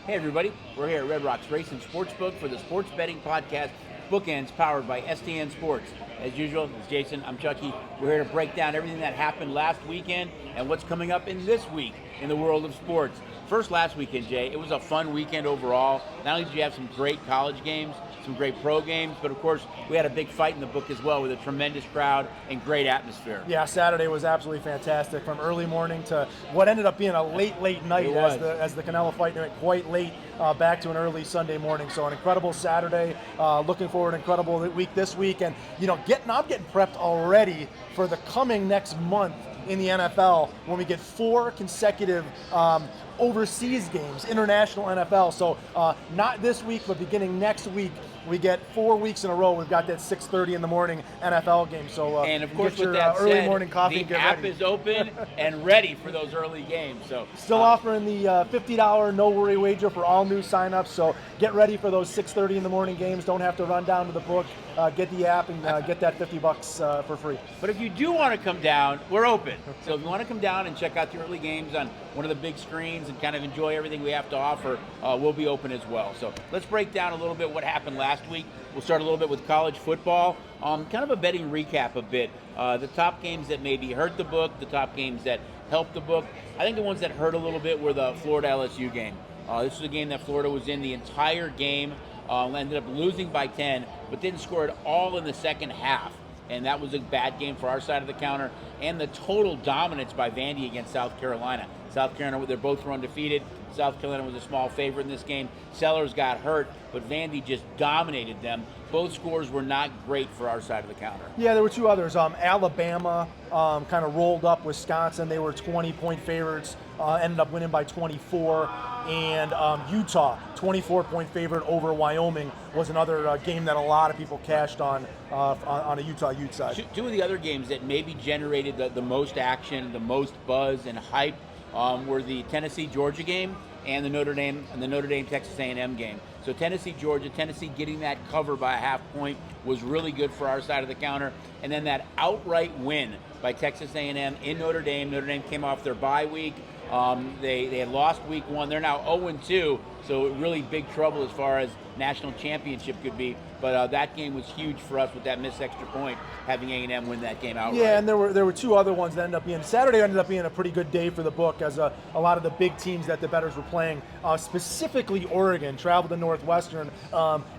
Hey everybody, we're here at Red Rocks Racing Sportsbook for the Sports Betting Podcast, Bookends, powered by STN Sports. As usual, it's Jason, I'm Chucky. We're here to break down everything that happened last weekend and what's coming up in this week in the world of sports. First, last weekend, Jay, it was a fun weekend overall. Not only did you have some great college games, some great pro games, but of course, we had a big fight in the book as well with a tremendous crowd and great atmosphere. Yeah, Saturday was absolutely fantastic, from early morning to what ended up being a late night as the Canelo fight went quite late back to an early Sunday morning. So an incredible Saturday. Looking forward to an incredible week this week, and I'm getting prepped already for the coming next month in the NFL when we get 4 consecutive overseas games, international NFL. So not this week, but beginning next week, we get 4 weeks in a row. We've got that 6:30 in the morning NFL game. So and of course, get your with that early said, morning coffee the and get app ready. is open and ready for those early games. So still offering the $50 no worry wager for all new signups. So get ready for those 6:30 in the morning games. Don't have to run down to the book. Get the app and get that $50 for free. But if you do want to come down, we're open. So if you want to come down and check out the early games on one of the big screens and kind of enjoy everything we have to offer, we'll be open as well. So let's break down a little bit what happened last week. We'll start a little bit with college football. Kind of a betting recap a bit. The top games that maybe hurt the book, the top games that helped the book. I think the ones that hurt a little bit were the Florida-LSU game. This was a game that Florida was in the entire game. Ended up losing by 10, but didn't score it all in the second half. And that was a bad game for our side of the counter. And the total dominance by Vandy against South Carolina. South Carolina, they're both undefeated. South Carolina was a small favorite in this game. Sellers got hurt, but Vandy just dominated them. Both scores were not great for our side of the counter. Yeah, there were 2 others. Alabama kind of rolled up Wisconsin. They were 20-point favorites, ended up winning by 24. And Utah, 24-point favorite over Wyoming, was another game that a lot of people cashed on a Utah Ute side. 2 of the other games that maybe generated the most action, the most buzz and hype were the Tennessee-Georgia game and the Notre Dame Texas A&M game. So Tennessee-Georgia, Tennessee getting that cover by a half point was really good for our side of the counter. And then that outright win by Texas A&M in Notre Dame. Notre Dame came off their bye week. They had lost week 1. They're now 0-2, so really big trouble as far as national championship could be. But that game was huge for us with that missed extra point, having A&M win that game outright. Yeah, and there were 2 other ones that ended up being. Saturday ended up being a pretty good day for the book, as a lot of the big teams that the bettors were playing, specifically Oregon, traveled to Northwestern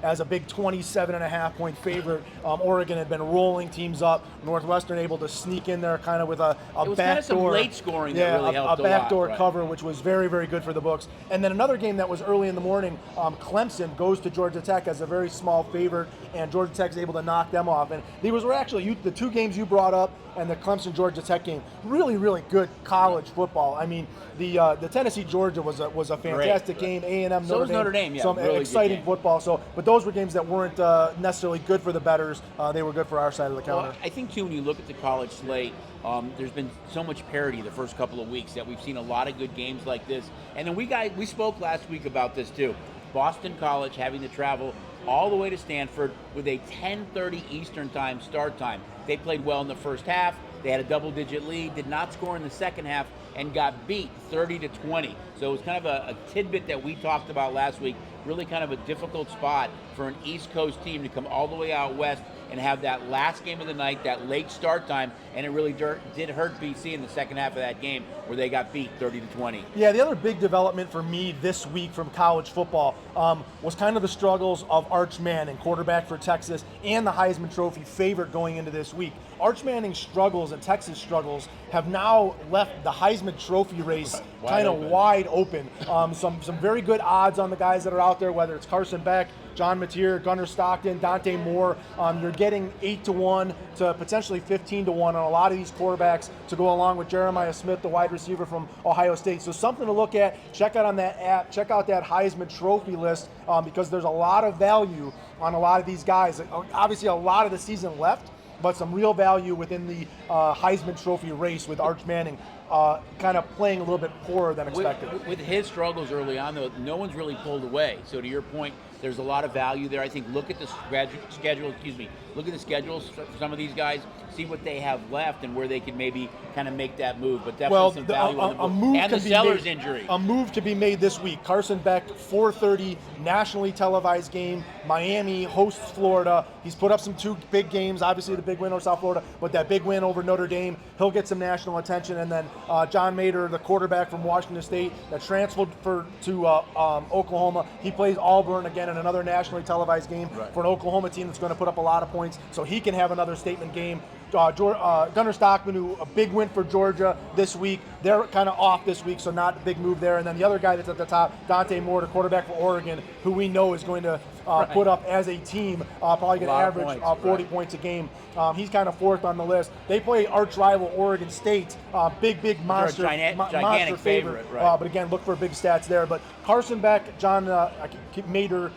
as a big 27.5-point favorite. Oregon had been rolling teams up. Northwestern able to sneak in there kind of with a it was backdoor. Kind of some late scoring that really helped a backdoor lot, cover, which was very, very good for the books. And then another game that was early in the morning, Clemson goes to Georgia Tech as a very small favorite, and Georgia Tech is able to knock them off. And these were actually the 2 games you brought up, and the Clemson-Georgia Tech game, really, really good college football. I mean, the Tennessee-Georgia was a fantastic game. A&M, Notre Dame, yeah, some really exciting football. So, but those were games that weren't necessarily good for the bettors. They were good for our side of the counter. Well, I think too, when you look at the college slate, there's been so much parity the first couple of weeks that we've seen a lot of good games like this. And then we spoke last week about this too. Boston College having to travel all the way to Stanford with a 10:30 Eastern time start time. They played well in the first half. They had a double-digit lead, did not score in the second half, and got beat 30-20. So it was kind of a tidbit that we talked about last week. Really kind of a difficult spot for an East Coast team to come all the way out west and have that last game of the night, that late start time, and it really did hurt BC in the second half of that game where they got beat 30-20. Yeah, the other big development for me this week from college football was kind of the struggles of Arch Manning, quarterback for Texas, and the Heisman Trophy favorite going into this week. Arch Manning's struggles and Texas struggles have now left the Heisman Trophy race kind of wide open. Some very good odds on the guys that are out there, whether it's Carson Beck, John Mateer, Gunnar Stockton, Dante Moore. You're getting 8-1 to potentially 15-1 on a lot of these quarterbacks to go along with Jeremiah Smith, the wide receiver from Ohio State. So something to look at. Check out on that app. Check out that Heisman Trophy list because there's a lot of value on a lot of these guys. Obviously, a lot of the season left, but some real value within the Heisman Trophy race with Arch Manning. kind of playing a little bit poorer than expected. With his struggles early on, though, no one's really pulled away. So to your point, there's a lot of value there. I think look at the schedule. Look at the schedules for some of these guys. See what they have left and where they can maybe kind of make that move. But definitely some value on the board. Move and the Sellers injury. A move to be made this week. Carson Beck, 4:30 nationally televised game. Miami hosts Florida. He's put up some 2 big games. Obviously the big win over South Florida, but that big win over Notre Dame, he'll get some national attention. And then John Mader, the quarterback from Washington State, that transferred to Oklahoma. He plays Auburn again in another nationally televised game for an Oklahoma team that's going to put up a lot of points, so he can have another statement game. Gunnar Stockman, who a big win for Georgia this week. They're kind of off this week, so not a big move there. And then the other guy that's at the top, Dante Moore, the quarterback for Oregon, who we know is going to put up as a team, probably going to average 40 points a game. He's kind of fourth on the list. They play arch rival Oregon State, big monster, gigantic favorite. But again, look for big stats there. But Carson Beck, John Mater,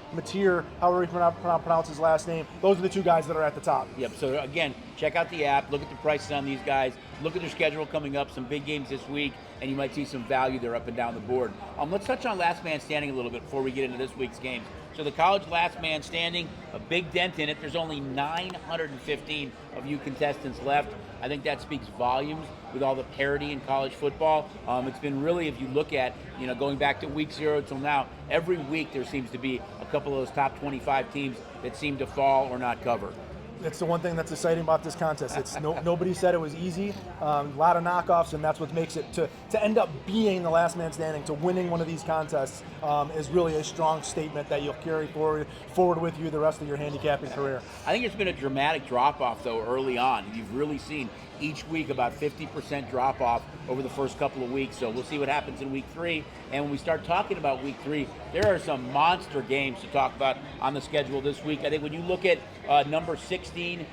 however you pronounce his last name, those are the 2 guys that are at the top. Yep. So again, check out the app, look at the prices on these guys, look at their schedule coming up, some big games this week, and you might see some value there up and down the board. Let's touch on last man standing a little bit before we get into this week's games. So the college last man standing, a big dent in it. There's only 915 of you contestants left. I think that speaks volumes with all the parity in college football. It's been really, if you look at, going back to week 0 till now, every week there seems to be a couple of those top 25 teams that seem to fall or not cover. It's the one thing that's exciting about this contest. It's nobody said it was easy. A lot of knockoffs, and that's what makes it to end up being the last man standing, to winning one of these contests is really a strong statement that you'll carry forward with you the rest of your handicapping career. I think it's been a dramatic drop-off, though, early on. You've really seen each week about 50% drop-off over the first couple of weeks. So we'll see what happens in week 3. And when we start talking about week 3, there are some monster games to talk about on the schedule this week. I think when you look at number 16,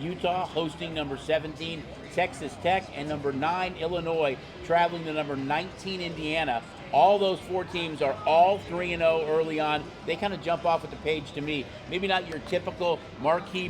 Utah hosting number 17, Texas Tech, and number 9, Illinois, traveling to number 19, Indiana. All those 4 teams are all 3-0 early on. They kind of jump off at the page to me. Maybe not your typical marquee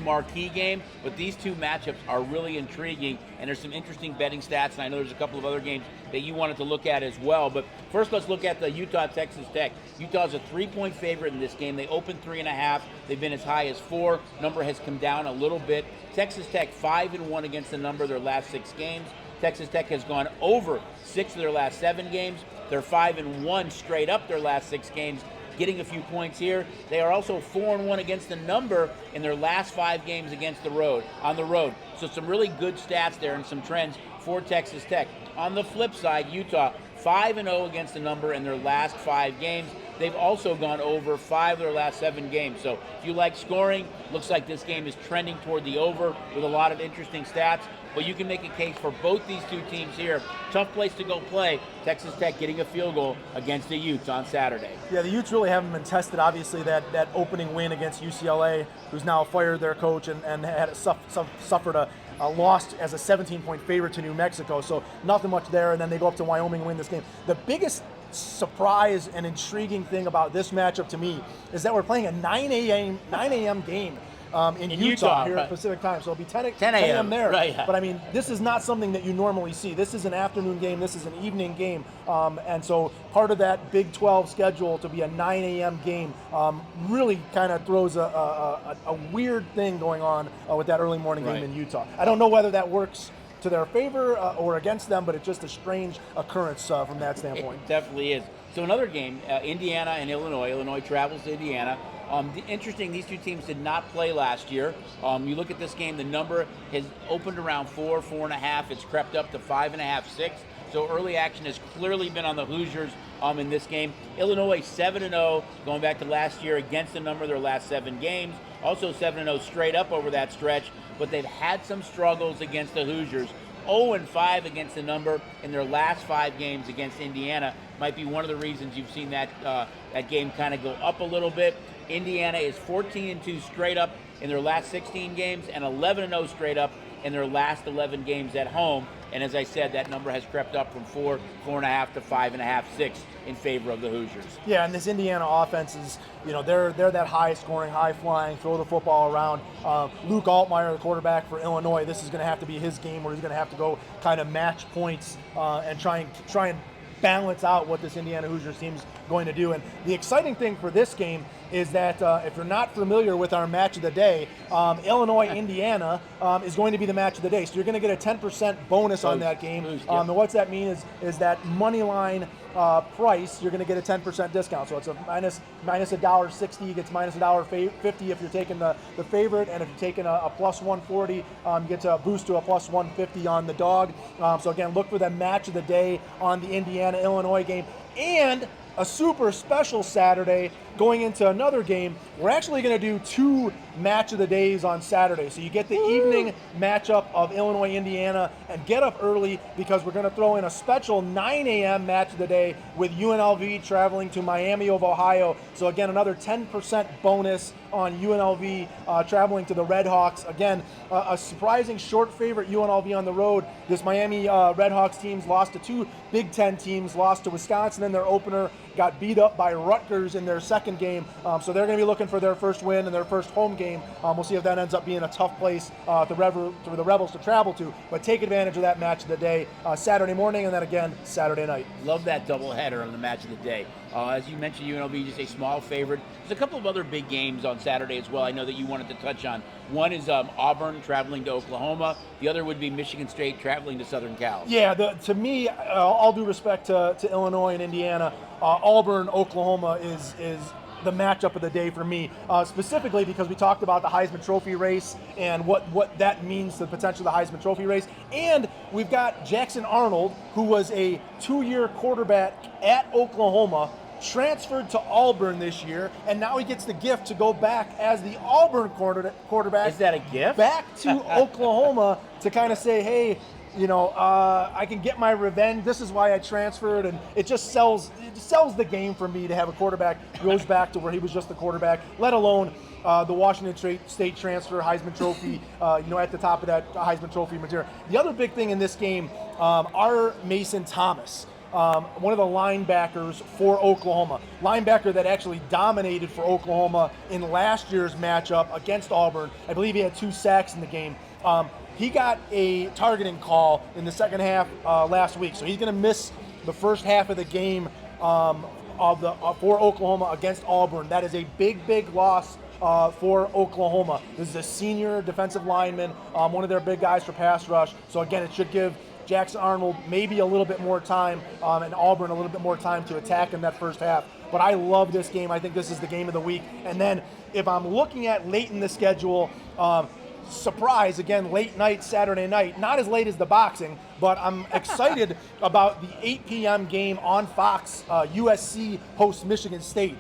game, but these 2 matchups are really intriguing, and there's some interesting betting stats, and I know there's a couple of other games that you wanted to look at as well. But first, let's look at the Utah-Texas Tech. Utah's a 3-point favorite in this game. They opened 3.5. They've been as high as 4. Number has come down a little bit. Texas Tech 5-1 against the number their last 6 games. Texas Tech has gone over 6 of their last 7 games. They're 5-1 straight up their last 6 games, getting a few points here. They are also 4-1 against the number in their last 5 games on the road. So some really good stats there and some trends for Texas Tech. On the flip side, Utah 5-0 against the number in their last 5 games. They've also gone over 5 of their last 7 games. So if you like scoring, looks like this game is trending toward the over with a lot of interesting stats. But you can make a case for both these 2 teams here. Tough place to go play. Texas Tech getting a field goal against the Utes on Saturday. Yeah, the Utes really haven't been tested. Obviously, that opening win against UCLA, who's now fired their coach and had suffered a loss as a 17-point favorite to New Mexico. So nothing much there. And then they go up to Wyoming and win this game. The biggest surprise and intriguing thing about this matchup to me is that we're playing a 9 a.m. game in Utah here at Pacific time. So it'll be 10 a.m. there. Right, yeah. But I mean, this is not something that you normally see. This is an afternoon game. This is an evening game. And so part of that Big 12 schedule to be a 9 a.m. game really kind of throws a weird thing going on with that early morning game in Utah. I don't know whether that works to their favor or against them, but it's just a strange occurrence from that standpoint. It definitely is. So another game, Indiana and Illinois. Illinois travels to Indiana. Interesting, these 2 teams did not play last year. You look at this game, the number has opened around 4.5. It's crept up to 5.5, 6. So early action has clearly been on the Hoosiers in this game. Illinois 7-0 going back to last year against the number of their last 7 games. Also 7-0 straight up over that stretch, but they've had some struggles against the Hoosiers. 0-5 against the number in their last 5 games against Indiana might be one of the reasons you've seen that game kind of go up a little bit. Indiana is 14-2 straight up in their last 16 games and 11-0 straight up in their last 11 games at home. And as I said, that number has crept up from 4.5 to 5.5, 6 in favor of the Hoosiers. Yeah, and this Indiana offense is, they're that high scoring, high flying, throw the football around. Luke Altmaier, the quarterback for Illinois, this is going to have to be his game where he's going to have to go kind of match points and try and balance out what this Indiana Hoosiers team is going to do. And the exciting thing for this game is that if you're not familiar with our match of the day, Illinois-Indiana is going to be the match of the day. So you're going to get a 10% bonus on that game. And what's that mean is that money line price, you're going to get a 10% discount. So it's a minus $1.60, gets minus $1.50 if you're taking the favorite, and if you're taking a plus 140, you get a boost to a plus 150 on the dog. So again, look for the match of the day on the Indiana-Illinois game. And a super special Saturday going into another game. We're actually going to do 2 match of the days on Saturday. So you get the evening matchup of Illinois-Indiana, and get up early because we're going to throw in a special 9 a.m. match of the day with UNLV traveling to Miami of Ohio. So again, another 10% bonus on UNLV traveling to the Red Hawks. Again, a surprising short favorite UNLV on the road. This Miami Red Hawks team's lost to 2 Big Ten teams, lost to Wisconsin in their opener, got beat up by Rutgers in their second game. So they're going to be looking for their first win and their first home game. We'll see if that ends up being a tough place for the Rebels to travel to. But take advantage of that match of the day Saturday morning, and then again Saturday night. Love that doubleheader on the match of the day. As you mentioned, UNLV just a small favorite. There's a couple of other big games on Saturday as well I know that you wanted to touch on. One is Auburn traveling to Oklahoma. The other would be Michigan State traveling to Southern Cal. Yeah, to me, all due respect to Illinois and Indiana, Auburn, Oklahoma is the matchup of the day for me, specifically because we talked about the Heisman Trophy race and what that means to the potential of the Heisman Trophy race. And we've got Jackson Arnold, who was a 2-year quarterback at Oklahoma, transferred to Auburn this year, and now he gets the gift to go back as the Auburn quarterback. Is that a gift? Back to Oklahoma to kind of say, hey, I can get my revenge. This is why I transferred, and it just sells the game for me to have a quarterback who goes back to where he was just the quarterback, let alone the Washington State transfer, Heisman Trophy, at the top of that Heisman Trophy material. The other big thing in this game, our Mason Thomas, one of the linebackers for Oklahoma, linebacker that actually dominated for Oklahoma in last year's matchup against Auburn. I believe he had 2 sacks in the game. He got a targeting call in the second half last week, so he's going to miss the first half of the game for Oklahoma against Auburn. That is a big loss for Oklahoma. This is a senior defensive lineman, one of their big guys for pass rush. So again, it should give Jackson Arnold maybe a little bit more time and Auburn a little bit more time to attack in that first half. But I love this game. I think this is the game of the week. And then if I'm looking at late in the schedule, surprise, again, late night, Saturday night, not as late as the boxing, but I'm excited about the 8 p.m. game on Fox. USC hosts Michigan State.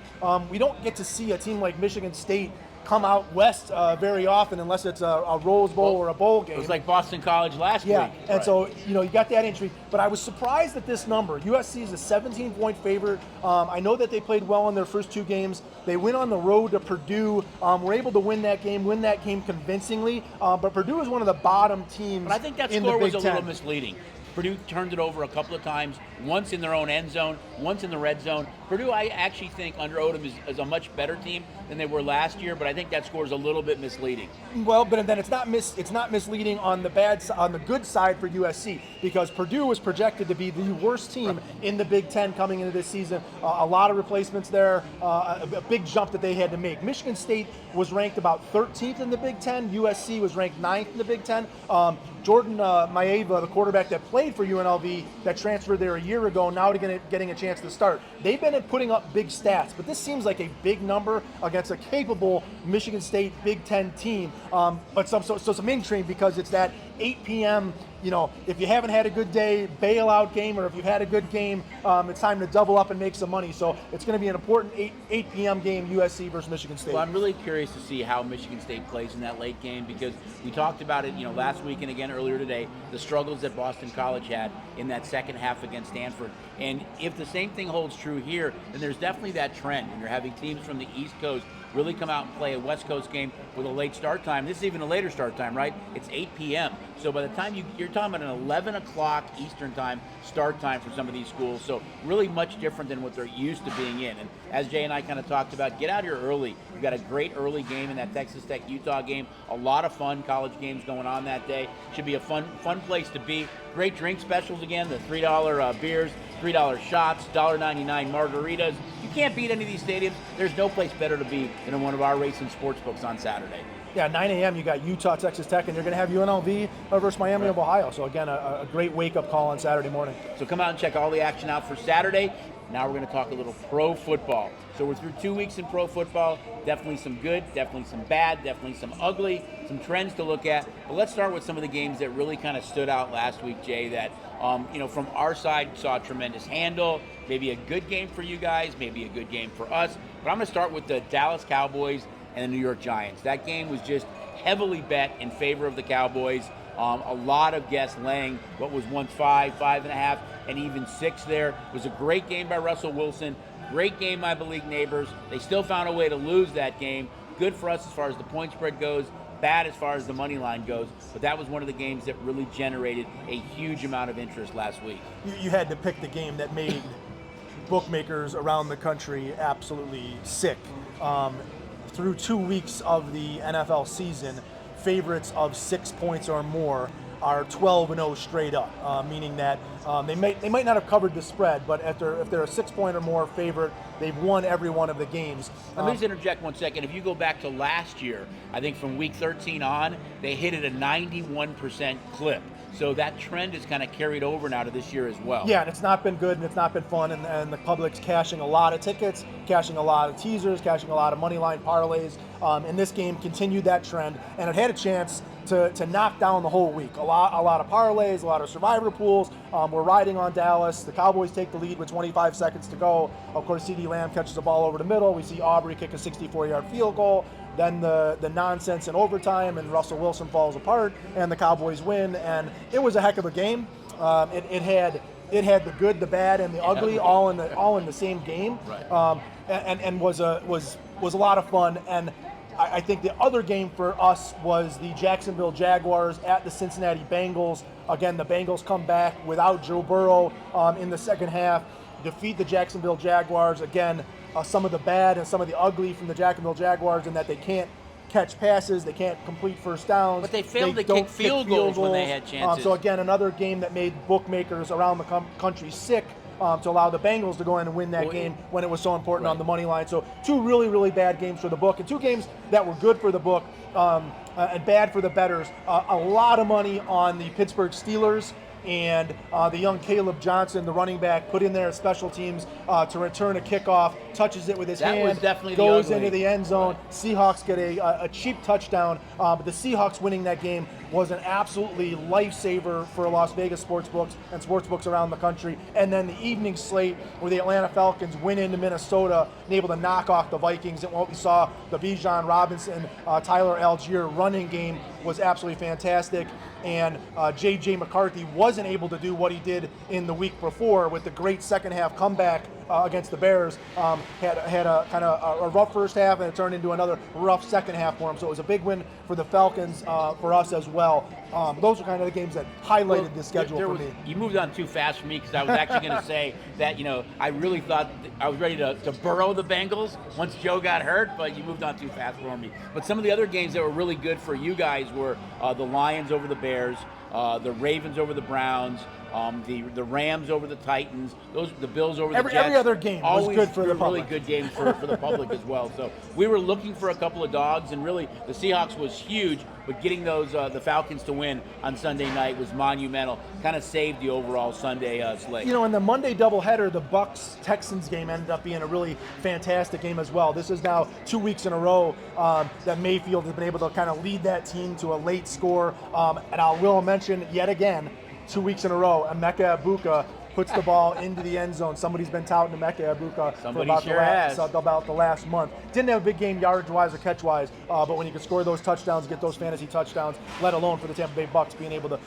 We don't get to see a team like Michigan State come out west very often unless it's a Rose Bowl or a bowl game. It was like Boston College last week. And right. So, you got that intrigue. But I was surprised at this number. USC is a 17-point favorite. I know that they played well in their first 2 games. They went on the road to Purdue, were able to win that game convincingly. But Purdue is one of the bottom teams. But I think that score was a little misleading. Purdue turned it over a couple of times, once in their own end zone, once in the red zone. Purdue, I actually think under Odom is a much better team than they were last year, but I think that score is a little bit misleading. Well, but then it's not misleading on the good side for USC, because Purdue was projected to be the worst team in the Big Ten coming into this season. A lot of replacements there, a big jump that they had to make. Michigan State was ranked about 13th in the Big Ten. USC was ranked 9th in the Big Ten. Jordan Maeva, the quarterback that played for UNLV, that transferred there a year ago, now getting a chance to start. They've been putting up big stats, but this seems like a big number against a capable Michigan State Big Ten team. But some intrigue because it's that 8 p.m. if you haven't had a good day, bailout game, or if you've had a good game, it's time to double up and make some money. So it's going to be an important 8 p.m. game, USC versus Michigan State. Well, I'm really curious to see how Michigan State plays in that late game, because we talked about it, last week and again earlier today, the struggles that Boston College had in that second half against Stanford. And if the same thing holds true here, then there's definitely that trend, and you're having teams from the East Coast really come out and play a West Coast game with a late start time. This is even a later start time, right? It's 8 p.m. So by the time you're talking about an 11 o'clock Eastern time start time for some of these schools. So really much different than what they're used to being in. And as Jay and I kind of talked about, get out here early. We've got a great early game in that Texas Tech-Utah game. A lot of fun college games going on that day. Should be a fun place to be. Great drink specials again, the $3 beers, $3 shots, $1.99 margaritas. You can't beat any of these stadiums. There's no place better to be than in one of our racing sports books on Saturday. Yeah, 9 a.m. you got Utah, Texas Tech, and you're going to have UNLV versus Miami of Ohio. So again, a great wake-up call on Saturday morning. So come out and check all the action out for Saturday. Now we're going to talk a little pro football. So we're through 2 weeks in pro football. Definitely some good, definitely some bad, definitely some ugly, some trends to look at. But let's start with some of the games that really kind of stood out last week, Jay, that from our side saw a tremendous handle. Maybe a good game for you guys, maybe a good game for us. But I'm going to start with the Dallas Cowboys and the New York Giants. That game was just heavily bet in favor of the Cowboys. A lot of guests laying what was once 5.5, and even 6 there. It was a great game by Russell Wilson. Great game by the league neighbors. They still found a way to lose that game. Good for us as far as the point spread goes. Bad as far as the money line goes. But that was one of the games that really generated a huge amount of interest last week. You had to pick the game that made bookmakers around the country absolutely sick. Through 2 weeks of the NFL season, favorites of 6 points or more are 12-0 straight up, meaning that they might not have covered the spread, but if they're a 6 point or more favorite, they've won every one of the games. Let me just interject 1 second. If you go back to last year, I think from week 13 on, they hit it a 91% clip. So that trend is kind of carried over now to this year as well. Yeah, and it's not been good, and it's not been fun, and the public's cashing a lot of tickets, cashing a lot of teasers, cashing a lot of money line parlays. And this game continued that trend, and it had a chance to knock down the whole week. A lot of parlays, a lot of survivor pools. We're riding on Dallas. The Cowboys take the lead with 25 seconds to go. Of course, CeeDee Lamb catches the ball over the middle. We see Aubrey kick a 64-yard field goal. Then the nonsense in overtime, and Russell Wilson falls apart, and the Cowboys win. And it was a heck of a game. It had the good, the bad, and the ugly all in the same game. Right. And was a lot of fun. And I think the other game for us was the Jacksonville Jaguars at the Cincinnati Bengals. Again, the Bengals come back without Joe Burrow in the second half, defeat the Jacksonville Jaguars. Again, some of the bad and some of the ugly from the Jacksonville Jaguars in that they can't catch passes, they can't complete first downs. But they failed to kick field goals when they had chances. So again, another game that made bookmakers around the country sick to allow the Bengals to go in and win that game when it was so important on the money line. So 2 really, really bad games for the book, and 2 games that were good for the book and bad for the bettors. A lot of money on the Pittsburgh Steelers, and the young Caleb Johnson, the running back, put in there special teams to return a kickoff, touches it with his hand, was definitely goes the ugly. into the end zone. Right. Seahawks get a cheap touchdown, but the Seahawks winning that game was an absolutely lifesaver for Las Vegas sportsbooks and sportsbooks around the country. And then the evening slate where the Atlanta Falcons went into Minnesota and able to knock off the Vikings, and what we saw, the Bijan Robinson, Tyler Algier running game was absolutely fantastic. And J.J. McCarthy wasn't able to do what he did in the week before with the great second half comeback against the Bears. Had a kind of a rough first half, and it turned into another rough second half for him. So it was a big win for the Falcons, for us as well. Those are kind of the games that highlighted the schedule for me. You moved on too fast for me, because I was actually going to say that, I really thought I was ready to burrow the Bengals once Joe got hurt, but you moved on too fast for me. But some of the other games that were really good for you guys were the Lions over the Bears, the Ravens over the Browns, The Rams over the Titans, the Bills over Every the Jets. other game was always good for the really public. good games for the public as well. So we were looking for a couple of dogs, and really the Seahawks was huge, but getting those the Falcons to win on Sunday night was monumental. Kind of saved the overall Sunday slate. In the Monday doubleheader, the Bucs-Texans game ended up being a really fantastic game as well. This is now 2 weeks in a row that Mayfield has been able to kind of lead that team to a late score. And I will mention yet again, 2 weeks in a row, Emeka Egbuka puts the ball into the end zone. Somebody's been touting Emeka Egbuka for about the last month. Didn't have a big game yardage-wise or catch-wise, but when you can score those touchdowns, get those fantasy touchdowns, let alone for the Tampa Bay Bucks being able to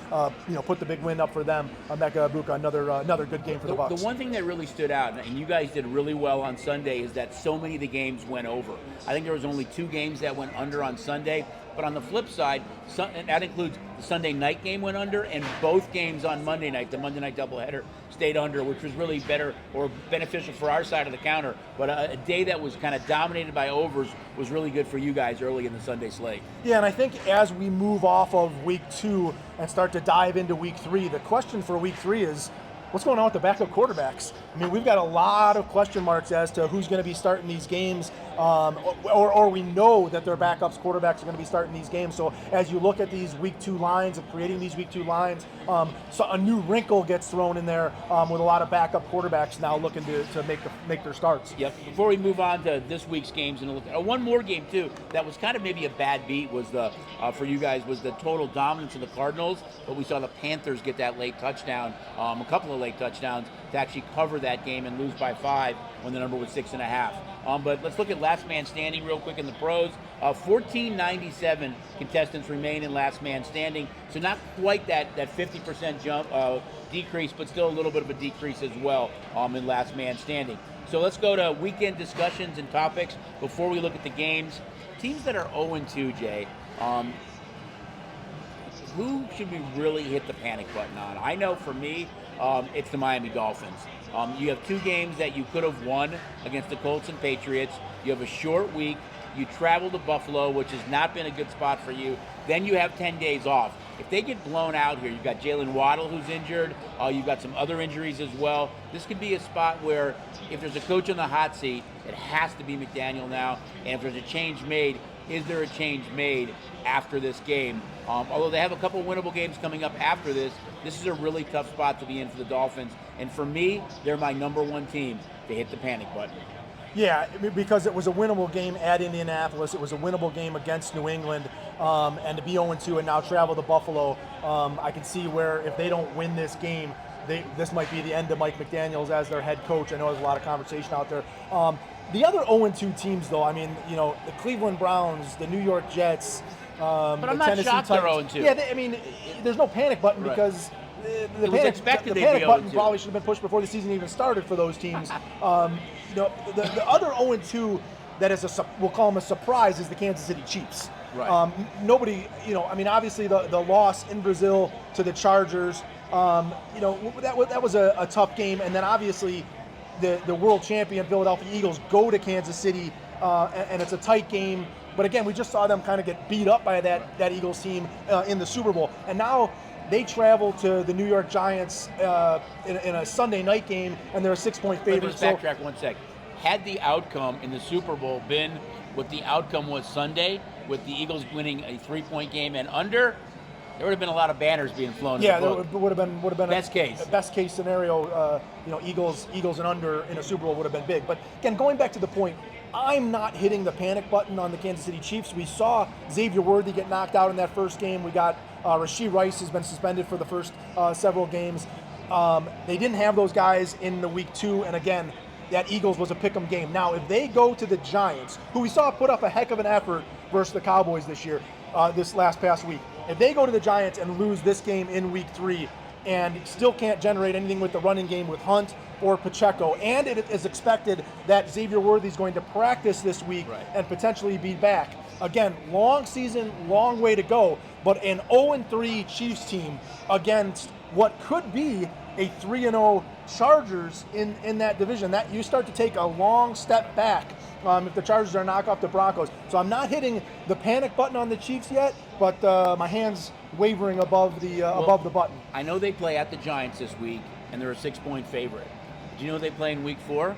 put the big win up for them. Emeka Egbuka, another good game for the Bucks. The one thing that really stood out, and you guys did really well on Sunday, is that so many of the games went over. I think there was only 2 games that went under on Sunday. But on the flip side, and that includes the Sunday night game went under, and both games on Monday night, the Monday night doubleheader, stayed under, which was really better or beneficial for our side of the counter. But a day that was kind of dominated by overs was really good for you guys early in the Sunday slate. Yeah, and I think as we move off of week 2 and start to dive into week 3, the question for week 3 is, what's going on with the backup quarterbacks? I mean, we've got a lot of question marks as to who's going to be starting these games, or we know that their backups quarterbacks are going to be starting these games. So as you look at these week 2 lines and creating these week 2 lines, so a new wrinkle gets thrown in there with a lot of backup quarterbacks now looking to make their starts. Yep. Before we move on to this week's games and look at one more game too that was kind of maybe a bad beat was for you guys was the total dominance of the Cardinals, but we saw the Panthers get that late touchdown, a couple of late touchdowns to actually cover that game and lose by 5 when the number was 6.5. But let's look at last man standing real quick in the pros. 1497 contestants remain in last man standing, so not quite that 50% jump decrease, but still a little bit of a decrease as well in last man standing. So let's go to weekend discussions and topics before we look at the games. Teams that are 0-2, Jay. Who should we really hit the panic button on? I know for me, it's the Miami Dolphins. You have 2 games that you could have won against the Colts and Patriots. You have a short week. You travel to Buffalo, which has not been a good spot for you. Then you have 10 days off. If they get blown out here, you've got Jalen Waddle who's injured. You've got some other injuries as well. This could be a spot where if there's a coach on the hot seat, it has to be McDaniel now. And if there's a change made, is there a change made after this game? Although they have a couple winnable games coming up after this, this is a really tough spot to be in for the Dolphins. And for me, they're my number 1 team to hit the panic button. Yeah, because it was a winnable game at Indianapolis. It was a winnable game against New England. And to be 0-2 and now travel to Buffalo, I can see where if they don't win this game, this might be the end of Mike McDaniels as their head coach. I know there's a lot of conversation out there. The other 0-2 teams, though, I mean, the Cleveland Browns, the New York Jets, but I'm the not Tennessee shocked Titans. they're 0-2. Yeah, there's no panic button because the panic button probably should have been pushed before the season even started for those teams. The other 0-2 that is we'll call them a surprise is the Kansas City Chiefs. Right. Nobody, obviously the loss in Brazil to the Chargers, that was a tough game, and then obviously the world champion Philadelphia Eagles go to Kansas City, and it's a tight game. But again, we just saw them kind of get beat up by that Eagles team in the Super Bowl, and now they travel to the New York Giants in a Sunday night game, and they're a 6-point favorite. Let's backtrack 1 sec. Had the outcome in the Super Bowl been what the outcome was Sunday, with the Eagles winning a 3-point game and under, there would have been a lot of banners being flown. Yeah, there would have been best case. A best case scenario. Eagles and under in a Super Bowl would have been big. But again, going back to the point, I'm not hitting the panic button on the Kansas City Chiefs. We saw Xavier Worthy get knocked out in that first game. We got Rashee Rice has been suspended for the first several games. They didn't have those guys in the week 2, and again, that Eagles was a pick'em game. Now, if they go to the Giants, who we saw put up a heck of an effort versus the Cowboys this past week, if they go to the Giants and lose this game in week 3 and still can't generate anything with the running game with Hunt or Pacheco, and it is expected that Xavier Worthy is going to practice this week and potentially be back. Again, long season, long way to go, but an 0-3 Chiefs team against what could be a 3-0 Chargers in that division, that you start to take a long step back if the Chargers are knock off the Broncos. So I'm not hitting the panic button on the Chiefs yet, but my hand's wavering above the button. I know they play at the Giants this week, and they're a 6-point favorite. Do you know they play in Week 4?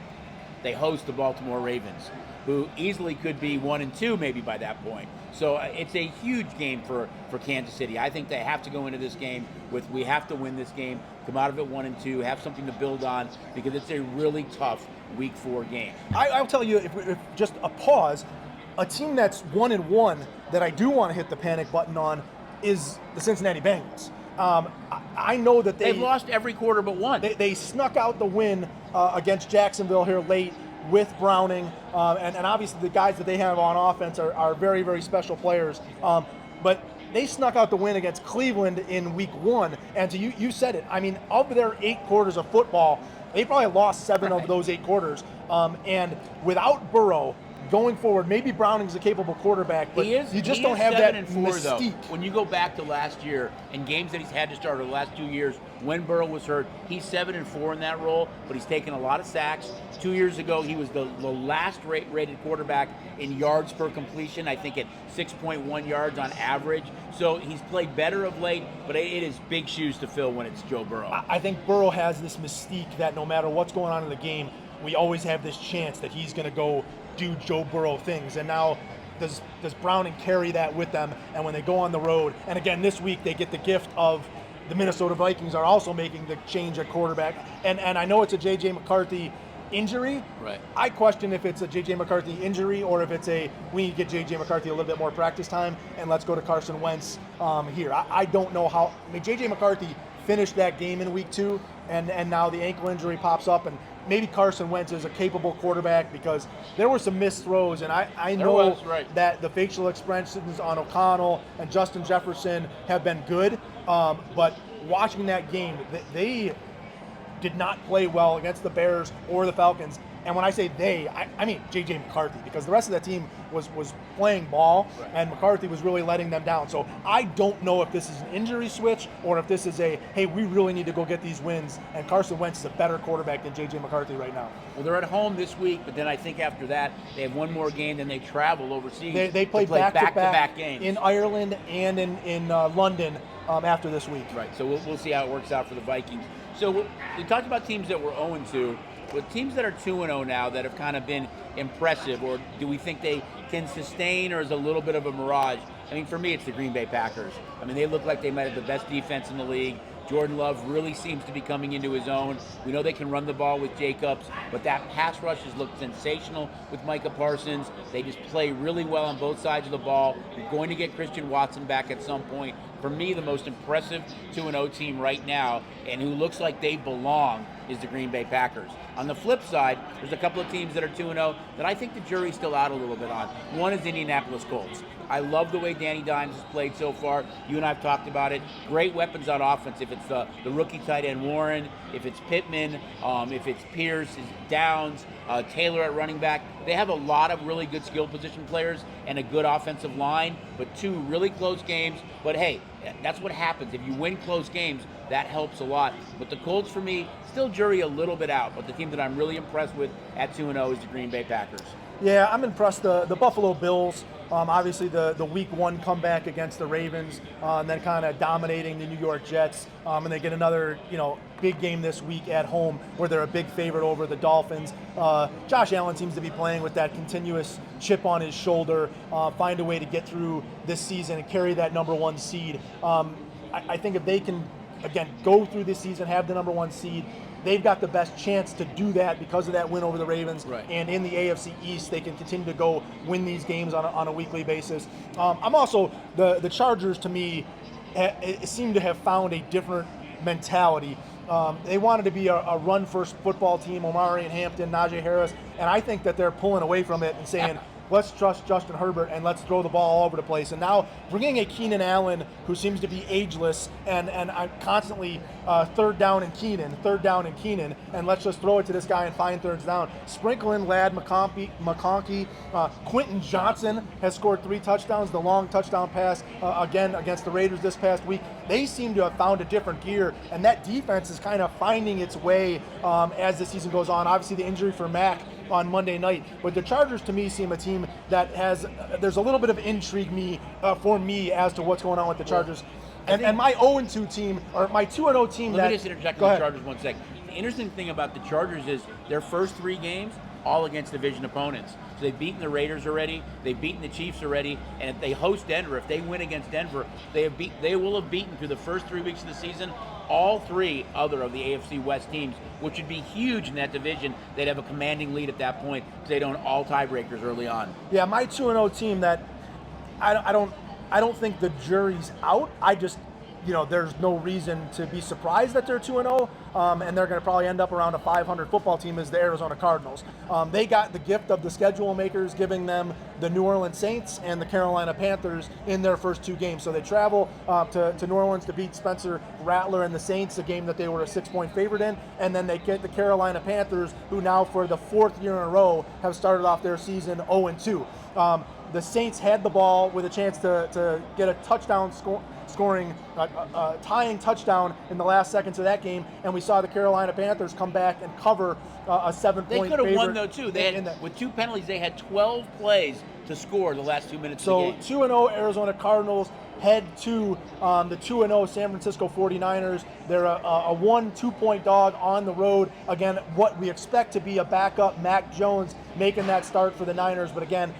They host the Baltimore Ravens, who easily could be 1-2 maybe by that point. So it's a huge game for Kansas City. I think they have to go into this game with, we have to win this game, come out of it 1-2, have something to build on, because it's a really tough Week 4 game. I'll tell you, if just a pause, a team that's 1-1 that I do want to hit the panic button on is the Cincinnati Bengals. I know that they've lost every quarter but one. They snuck out the win against Jacksonville here late with Browning, and obviously the guys that they have on offense are very, very special players. But they snuck out the win against Cleveland in Week 1, and you said it. I mean, of their 8 quarters of football, they probably lost 7 of those 8 quarters. And without Burrow going forward, maybe Browning's a capable quarterback, but you just don't have that mystique. Though. When you go back to last year and games that he's had to start over the last 2 years, when Burrow was hurt, he's 7-4 in that role, but he's taken a lot of sacks. 2 years ago, he was the last rated quarterback in yards per completion, I think at 6.1 yards on average. So he's played better of late, but it is big shoes to fill when it's Joe Burrow. I think Burrow has this mystique that no matter what's going on in the game, we always have this chance that he's going to go do Joe Burrow things. And now does Browning carry that with them? And when they go on the road, and again this week they get the gift of the Minnesota Vikings are also making the change at quarterback. And I know it's a J.J. McCarthy injury. Right. I question if it's a J.J. McCarthy injury or if it's we need to get J.J. McCarthy a little bit more practice time and let's go to Carson Wentz here. I don't know how. I mean, J.J. McCarthy finished that game in Week 2, and now the ankle injury pops up, and maybe Carson Wentz is a capable quarterback because there were some missed throws, and I know that the facial expressions on O'Connell and Justin Jefferson have been good, but watching that game, they did not play well against the Bears or the Falcons. And when I say they, I mean J.J. McCarthy, because the rest of that team was playing ball, and McCarthy was really letting them down. So I don't know if this is an injury switch or if this is hey, we really need to go get these wins, and Carson Wentz is a better quarterback than J.J. McCarthy right now. Well, they're at home this week, but then I think after that, they have one more game, then they travel overseas. They play back-to-back games. In Ireland and in London after this week. Right, so we'll see how it works out for the Vikings. So we talked about teams that were 0-2. With teams that are 2-0 now that have kind of been impressive, or do we think they can sustain, or is it a little bit of a mirage? I mean, for me, it's the Green Bay Packers. I mean, they look like they might have the best defense in the league. Jordan Love really seems to be coming into his own. We know they can run the ball with Jacobs, but that pass rush has looked sensational with Micah Parsons. They just play really well on both sides of the ball. You're going to get Christian Watson back at some point. For me, the most impressive 2-0 team right now, and who looks like they belong, is the Green Bay Packers. On the flip side, there's a couple of teams that are 2-0 that I think the jury's still out a little bit on. One is Indianapolis Colts. I love the way Danny Dimes has played so far. You and I have talked about it. Great weapons on offense. If it's the rookie tight end Warren, if it's Pittman, if it's Pierce, Downs, Taylor at running back. They have a lot of really good skill position players and a good offensive line, but 2 really close games. But hey, that's what happens. If you win close games, that helps a lot. But the Colts, for me, still jury a little bit out. But the team that I'm really impressed with at 2-0 is the Green Bay Packers. Yeah, I'm impressed. The Buffalo Bills, obviously the Week 1 comeback against the Ravens, and then kind of dominating the New York Jets, and they get another big game this week at home where they're a big favorite over the Dolphins. Josh Allen seems to be playing with that continuous chip on his shoulder, find a way to get through this season and carry that number 1 seed. I think if they can, again, go through this season, have the number 1 seed, they've got the best chance to do that because of that win over the Ravens. Right. And in the AFC East, they can continue to go win these games on a weekly basis. I'm also, the Chargers, to me, seem to have found a different mentality. They wanted to be a run-first football team, Omari and Hampton, Najee Harris, and I think that they're pulling away from it and saying, let's trust Justin Herbert and let's throw the ball all over the place. And now bringing a Keenan Allen who seems to be ageless and I'm constantly third down and Keenan, and let's just throw it to this guy and find thirds down. Sprinkle in Lad McConkey. Quentin Johnson has scored 3 touchdowns, the long touchdown pass again against the Raiders this past week. They seem to have found a different gear, and that defense is kind of finding its way as the season goes on. Obviously the injury for Mack on Monday night, but the Chargers to me seem a team that has, there's a little bit of intrigue for me as to what's going on with the Chargers. And my 0-2 team, or my 2-0 team. Let me just interject with the Chargers 1 second. The interesting thing about the Chargers is their first 3 games, all against division opponents. So they've beaten the Raiders already, they've beaten the Chiefs already, and if they host Denver, if they win against Denver, they will have beaten through the first 3 weeks of the season all 3 other of the AFC West teams, which would be huge in that division. They'd have a commanding lead at that point because they don't all tiebreakers early on. Yeah, my 2-0 team that I don't think the jury's out. I just, there's no reason to be surprised that they're 2-0, and they're going to probably end up around a 500 football team as the Arizona Cardinals. They got the gift of the schedule makers, giving them the New Orleans Saints and the Carolina Panthers in their first 2 games. So they travel to New Orleans to beat Spencer Rattler and the Saints, a game that they were a 6-point favorite in, and then they get the Carolina Panthers, who now for the 4th year in a row have started off their season 0-2. The Saints had the ball with a chance to get a touchdown scoring tying touchdown in the last seconds of that game, and we saw the Carolina Panthers come back and cover a 7-point They could have favorite. won though too. They had, with 2 penalties, they had 12 plays to score the last 2 minutes of the game. So 2-0 Arizona Cardinals head to the 2-0 San Francisco 49ers. They're a 1-2 point dog on the road. Again, what we expect to be a backup Mac Jones making that start for the Niners. But again,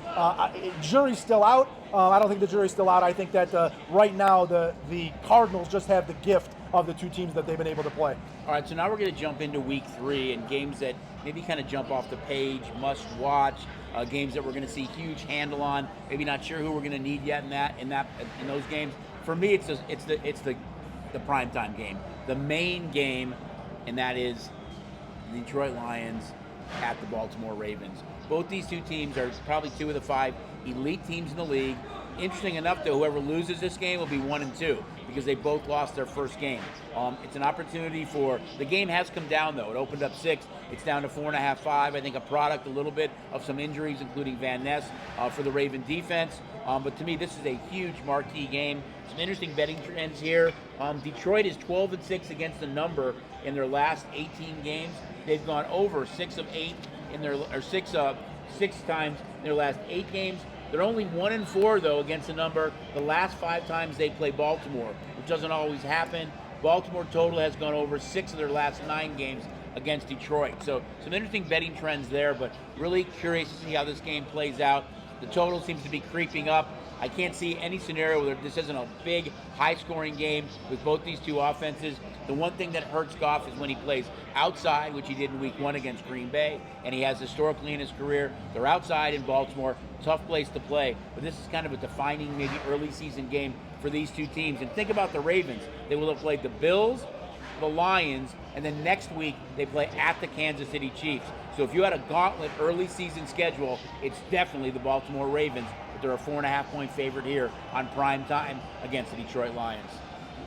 jury's still out. I don't think the jury's still out. I think that right now the Cardinals just have the gift of the 2 teams that they've been able to play. All right, so now we're going to jump into week 3 and games that maybe kind of jump off the page, must watch, games that we're going to see huge handle on. Maybe not sure who we're going to need yet in those games. For me, it's the primetime game, the main game, and that is the Detroit Lions at the Baltimore Ravens. Both these 2 teams are probably 2 of the 5 elite teams in the league. Interesting enough, though, whoever loses this game will be 1-2 because they both lost their first game. It's an opportunity for the game has come down though. It opened up 6. It's down to 4.5, 5. I think a product a little bit of some injuries, including Van Ness for the Raven defense. But to me, this is a huge marquee game. Some interesting betting trends here. Detroit is 12-6 against the number in their last 18 games. They've gone over 6 of 8 in their six times in their last 8 games. They're only 1-4 though against the number the last 5 times they play Baltimore, which doesn't always happen. Baltimore total has gone over 6 of their last 9 games against Detroit. So some interesting betting trends there, but really curious to see how this game plays out. The total seems to be creeping up. I can't see any scenario where this isn't a big, high-scoring game with both these 2 offenses. The one thing that hurts Goff is when he plays outside, which he did in week 1 against Green Bay, and he has historically in his career. They're outside in Baltimore, tough place to play, but this is kind of a defining, maybe early season game for these 2 teams. And think about the Ravens. They will have played the Bills, the Lions, and then next week they play at the Kansas City Chiefs. So if you had a gauntlet early season schedule, it's definitely the Baltimore Ravens. But they're a 4.5 point favorite here on prime time against the Detroit Lions.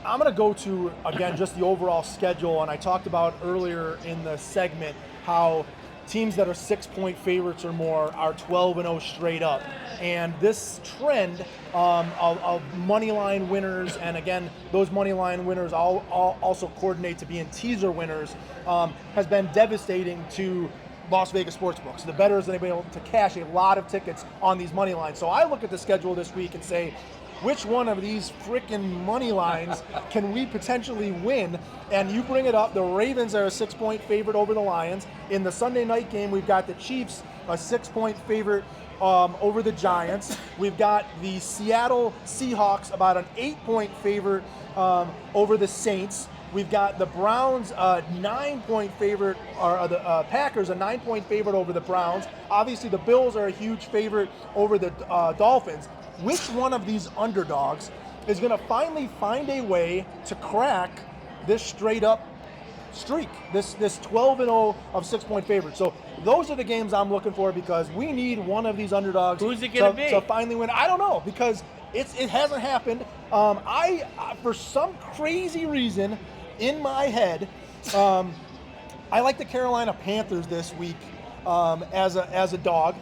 I'm going to go to, again, just the overall schedule, and I talked about earlier in the segment how teams that are 6-point favorites or more are 12-0 straight up. And this trend of money line winners, and again, those money line winners all also coordinate to being teaser winners, has been devastating to Las Vegas sportsbooks. The bettors have been able to cash a lot of tickets on these money lines. So I look at the schedule this week and say, which one of these freaking money lines can we potentially win? And you bring it up, the Ravens are a 6-point favorite over the Lions. In the Sunday night game, we've got the Chiefs, a 6-point favorite over the Giants. We've got the Seattle Seahawks, about an 8-point favorite over the Saints. We've got the Browns, a 9-point favorite, or the Packers, a 9-point favorite over the Browns. Obviously, the Bills are a huge favorite over the Dolphins. Which one of these underdogs is going to finally find a way to crack this straight up streak, this 12-0 of 6-point favorites. So those are the games I'm looking for because we need one of these underdogs. Who's it going to be? To finally win? I don't know because it hasn't happened. I for some crazy reason in my head, I like the Carolina Panthers this week. As a dog,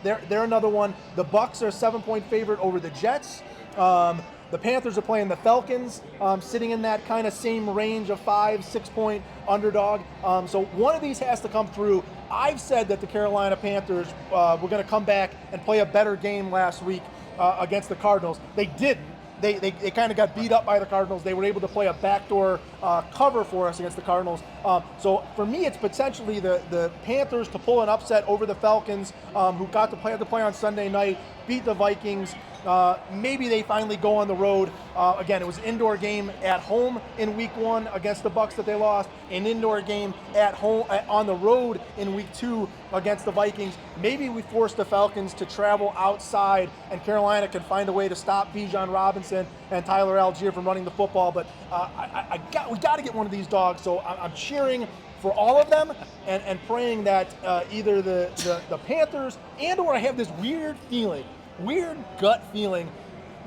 they're another one. The Bucks are a 7-point favorite over the Jets. The Panthers are playing the Falcons, sitting in that kind of same range of 5-6 point underdog. So one of these has to come through. I've said that the Carolina Panthers were going to come back and play a better game last week against the Cardinals. They didn't. They kind of got beat up by the Cardinals. They were able to play a backdoor cover for us against the Cardinals. So for me, it's potentially the Panthers to pull an upset over the Falcons, who got to play on Sunday night, beat the Vikings. Maybe they finally go on the road. Again, it was an indoor game at home in week 1 against the Bucks that they lost, an indoor game at home on the road in week 2 against the Vikings. Maybe we force the Falcons to travel outside and Carolina can find a way to stop Bijan Robinson and Tyler Algier from running the football. But we got to get one of these dogs. So I'm cheering for all of them and praying that either the Panthers or I have this weird gut feeling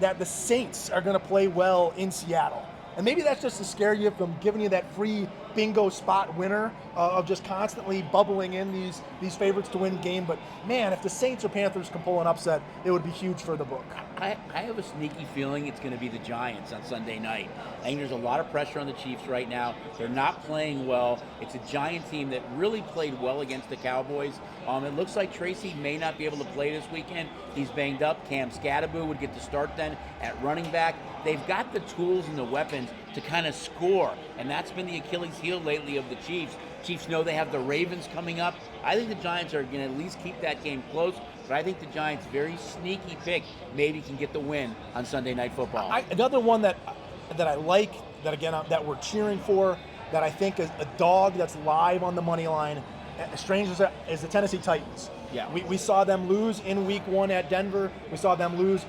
that the Saints are going to play well in Seattle. And maybe that's just to scare you from giving you that free bingo spot winner of just constantly bubbling in these favorites to win game. But man, if the Saints or Panthers can pull an upset, it would be huge for the book. I have a sneaky feeling it's going to be the Giants on Sunday night. I think there's a lot of pressure on the Chiefs right now. They're not playing well. It's a Giant team that really played well against the Cowboys. It looks like Tracy may not be able to play this weekend. He's banged up. Cam Scadaboo would get the start then at running back. They've got the tools and the weapons to kind of score, and that's been the Achilles heel lately of the Chiefs. Chiefs know they have the Ravens coming up. I think the Giants are going to at least keep that game close, but I think the Giants, very sneaky pick, maybe can get the win on Sunday Night Football. Another one that I like, that we're cheering for, that I think is a dog that's live on the money line, strange as the Tennessee Titans. Yeah. We saw them lose in week 1 at Denver. We saw them lose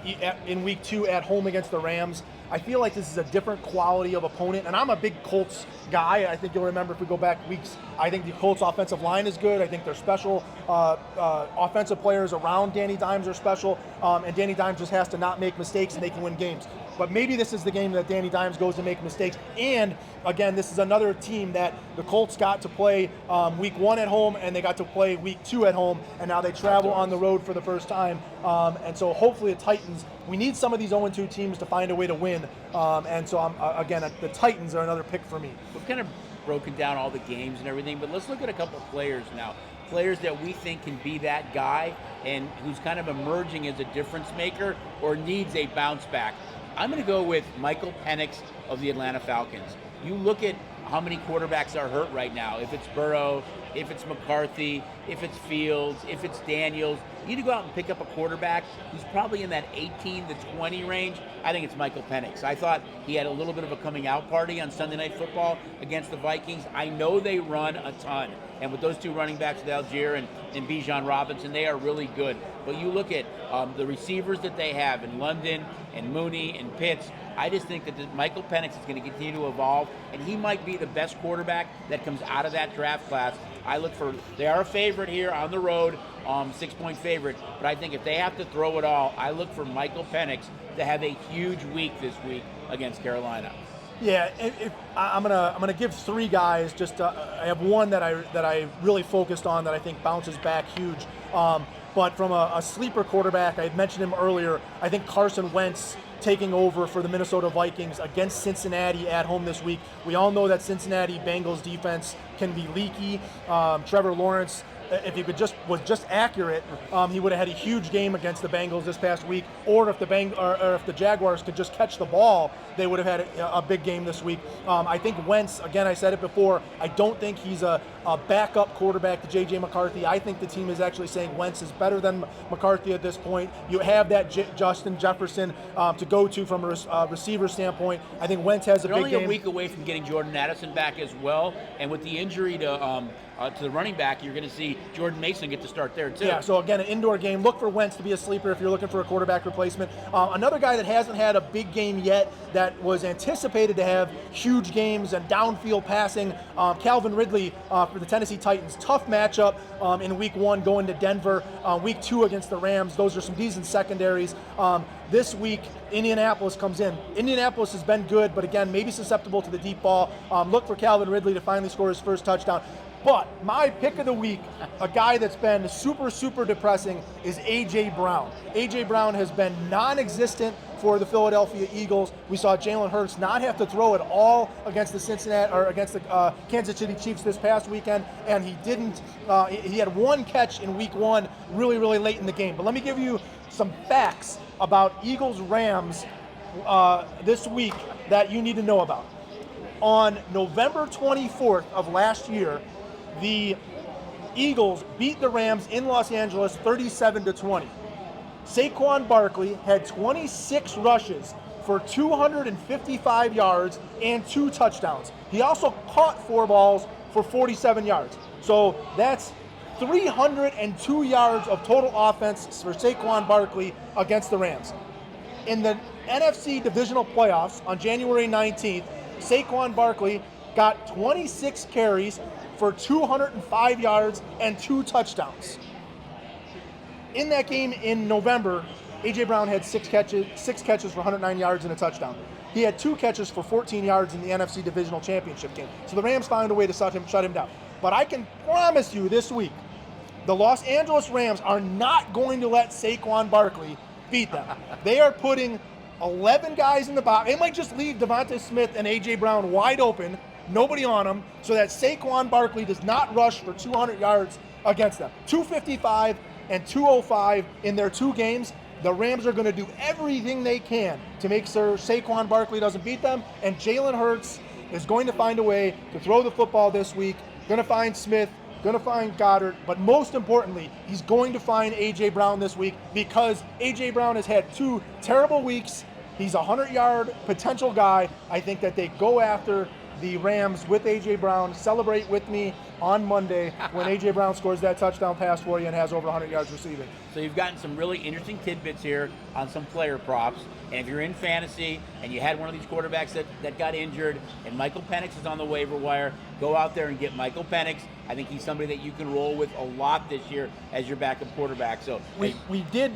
in week 2 at home against the Rams. I feel like this is a different quality of opponent, and I'm a big Colts guy. I think you'll remember if we go back weeks, I think the Colts offensive line is good. I think their special offensive players around Danny Dimes are special, and Danny Dimes just has to not make mistakes and they can win games. But maybe this is the game that Danny Dimes goes to make mistakes. And again, this is another team that the Colts got to play week 1 at home, and they got to play week 2 at home, and now they travel on the road for the first time. And so hopefully the Titans, we need some of these 0-2 teams to find a way to win. And so the Titans are another pick for me. We've kind of broken down all the games and everything, but let's look at a couple of players now. Players that we think can be that guy and who's kind of emerging as a difference maker or needs a bounce back. I'm going to go with Michael Penix of the Atlanta Falcons. You look at how many quarterbacks are hurt right now. If it's Burrow, if it's McCarthy, if it's Fields, if it's Daniels, you need to go out and pick up a quarterback who's probably in that 18 to 20 range. I think it's Michael Penix. I thought he had a little bit of a coming out party on Sunday Night Football against the Vikings. I know they run a ton. And with those two running backs, with Algier and Bijan Robinson, they are really good. But you look at the receivers that they have in London and Mooney and Pitts, I just think that Michael Penix is going to continue to evolve, and he might be the best quarterback that comes out of that draft class. They are a favorite here on the road, 6-point favorite, but I think if they have to throw it all, I look for Michael Penix to have a huge week this week against Carolina. Yeah, I'm gonna give 3 guys. I have one that I really focused on that I think bounces back huge. But from a sleeper quarterback, I had mentioned him earlier. I think Carson Wentz taking over for the Minnesota Vikings against Cincinnati at home this week. We all know that Cincinnati Bengals defense can be leaky. Trevor Lawrence, if he was just accurate, he would have had a huge game against the Bengals this past week. Or if the Jaguars could just catch the ball, they would have had a big game this week. I think Wentz, again, I said it before, I don't think he's a backup quarterback to J.J. McCarthy. I think the team is actually saying Wentz is better than McCarthy at this point. You have that Justin Jefferson to go to from a receiver standpoint. I think Wentz has a big game. They're only a week away from getting Jordan Addison back as well, and with the injury to to the running back, you're going to see Jordan Mason get to start there too. Yeah, so again, an indoor game. Look for Wentz to be a sleeper if you're looking for a quarterback replacement. Another guy that hasn't had a big game yet that was anticipated to have huge games and downfield passing, Calvin Ridley for the Tennessee Titans. Tough matchup in week 1 going to Denver. Week 2 against the Rams. Those are some decent secondaries. This week, Indianapolis comes in. Indianapolis has been good, but again, maybe susceptible to the deep ball. Look for Calvin Ridley to finally score his first touchdown. But my pick of the week, a guy that's been super, super depressing, is A.J. Brown. A.J. Brown has been non-existent for the Philadelphia Eagles. We saw Jalen Hurts not have to throw at all against the Kansas City Chiefs this past weekend, and he didn't. He had 1 catch in week 1, really, really late in the game. But let me give you some facts about Eagles-Rams this week that you need to know about. On November 24th of last year, the Eagles beat the Rams in Los Angeles 37-20. Saquon Barkley had 26 rushes for 255 yards and 2 touchdowns. He also caught 4 balls for 47 yards. So that's 302 yards of total offense for Saquon Barkley against the Rams. In the NFC Divisional Playoffs on January 19th, Saquon Barkley got 26 carries for 205 yards and 2 touchdowns. In that game in November, A.J. Brown had 6 catches for 109 yards and a touchdown. He had 2 catches for 14 yards in the NFC Divisional Championship game. So the Rams found a way to shut him down. But I can promise you this week, the Los Angeles Rams are not going to let Saquon Barkley beat them. They are putting 11 guys in the box. They might just leave Devonta Smith and A.J. Brown wide open, nobody on them, so that Saquon Barkley does not rush for 200 yards against them. 255 and 205 in their 2 games. The Rams are going to do everything they can to make sure Saquon Barkley doesn't beat them, and Jalen Hurts is going to find a way to throw the football this week. Going to find Smith, going to find Goddard, but most importantly, he's going to find A.J. Brown this week, because A.J. Brown has had 2 terrible weeks. He's a 100-yard potential guy. I think that they go after the Rams with A.J. Brown. Celebrate with me on Monday when A.J. Brown scores that touchdown pass for you and has over 100 yards receiving. So you've gotten some really interesting tidbits here on some player props. And if you're in fantasy and you had one of these quarterbacks that got injured and Michael Penix is on the waiver wire, go out there and get Michael Penix. I think he's somebody that you can roll with a lot this year as your backup quarterback. So we did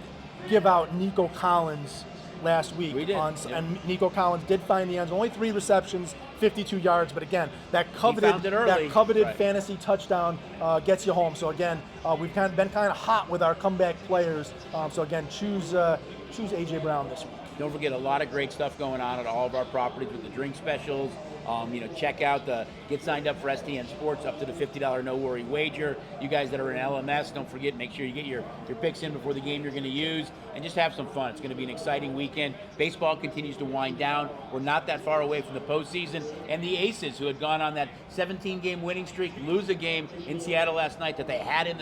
give out Nico Collins last week. We did. And Nico Collins did find the end zone. Only 3 receptions, 52 yards. But again, that coveted fantasy touchdown gets you home. So again, we've been kind of hot with our comeback players. So again, choose A.J. Brown this week. Don't forget, a lot of great stuff going on at all of our properties with the drink specials. Check out get signed up for STN Sports, up to the $50 no worry wager. You guys that are in LMS, don't forget, make sure you get your picks in before the game you're going to use, and just have some fun. It's going to be an exciting weekend. Baseball continues to wind down. We're not that far away from the postseason, and the Aces, who had gone on that 17-game winning streak, lose a game in Seattle last night that they had in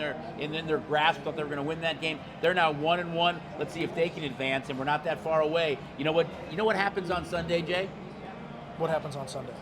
their grasp, thought they were going to win that game. They're now 1-1. Let's see if they can advance, and we're not that far away. You know what happens on Sunday, Jay? What happens on Sunday?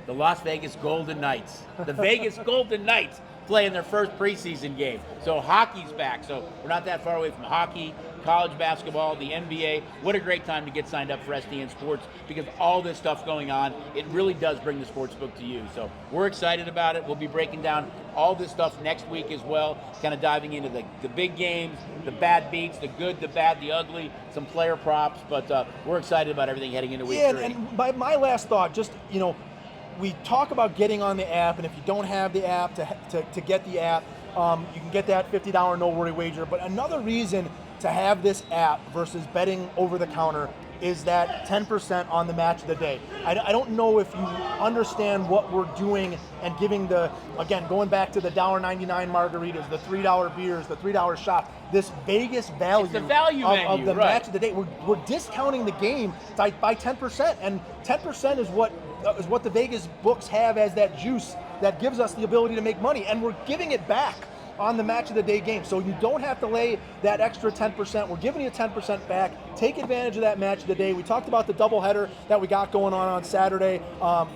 The Las Vegas Golden Knights. The Vegas Golden Knights play in their first preseason game. So hockey's back. So we're not that far away from hockey, college basketball, the NBA. What a great time to get signed up for SDN Sports, because all this stuff going on, it really does bring the sports book to you. So we're excited about it. We'll be breaking down all this stuff next week as well, kind of diving into the big games, the bad beats, the good, the bad, the ugly, some player props. But we're excited about everything heading into week 3. And my last thought, we talk about getting on the app, and if you don't have the app, to get the app, you can get that $50 no worry wager. But another reason to have this app versus betting over the counter is that 10% on the match of the day. I don't know if you understand what we're doing and giving going back to the $1.99 margaritas, the $3 beers, the $3 shots, this Vegas value, it's the value of the right. match of the day. We're discounting the game by 10%, and 10% is what the Vegas books have as that juice that gives us the ability to make money, and we're giving it back on the match of the day game. So you don't have to lay that extra 10%. We're giving you 10% back. take advantage of that match of the day. We talked about the doubleheader that we got going on Saturday.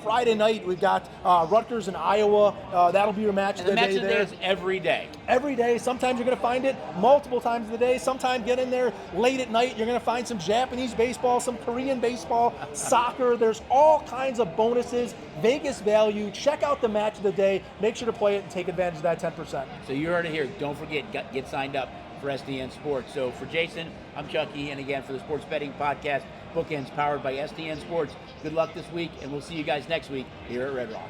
Friday night, we've got Rutgers and Iowa. That'll be your match of the day. The match of the day is every day. Every day. Sometimes you're going to find it multiple times of the day. Sometimes get in there late at night. You're going to find some Japanese baseball, some Korean baseball, soccer. There's all kinds of bonuses, Vegas value. Check out the match of the day. Make sure to play it and take advantage of that 10%. So you heard it here. Don't forget, get signed up for SDN Sports. So for Jason, I'm Chucky, and again for the Sports Betting Podcast, Bookends powered by SDN Sports. Good luck this week, and we'll see you guys next week here at Red Rock.